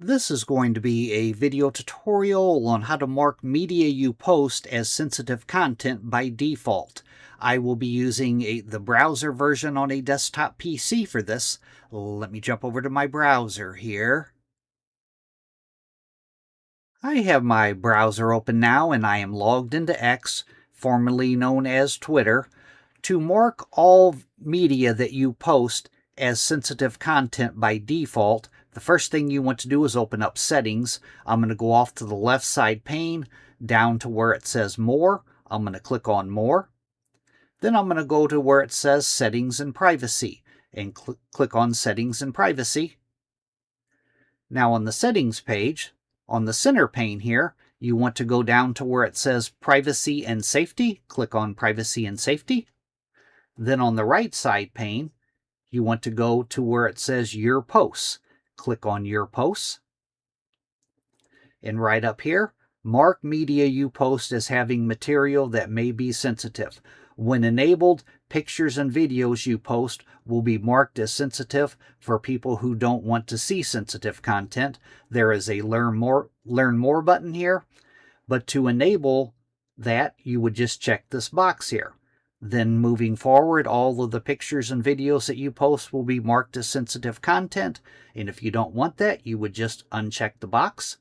This is going to be a video tutorial on how to mark media you post as sensitive content by default. I will be using the browser version on a desktop PC for this. Let me jump over to my browser here. I have my browser open now and I am logged into X, formerly known as Twitter. To mark all media that you post as sensitive content by default, the first thing you want to do is open up Settings. I'm going to go off to the left side pane, down to where it says More. I'm going to click on More. Then I'm going to go to where it says Settings and Privacy, and click on Settings and Privacy. Now on the Settings page, on the center pane here, you want to go down to where it says Privacy and Safety. Click on Privacy and Safety. Then on the right side pane, you want to go to where it says Your Posts. Click on Your Posts. And right up here, mark media you post as having material that may be sensitive. When enabled, pictures and videos you post will be marked as sensitive for people who don't want to see sensitive content. There is a Learn More button here, but to enable that, you would just check this box here. Then moving forward, all of the pictures and videos that you post will be marked as sensitive content. And if you don't want that, you would just uncheck the box.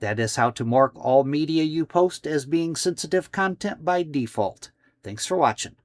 That is how to mark all media you post as being sensitive content by default. Thanks for watching.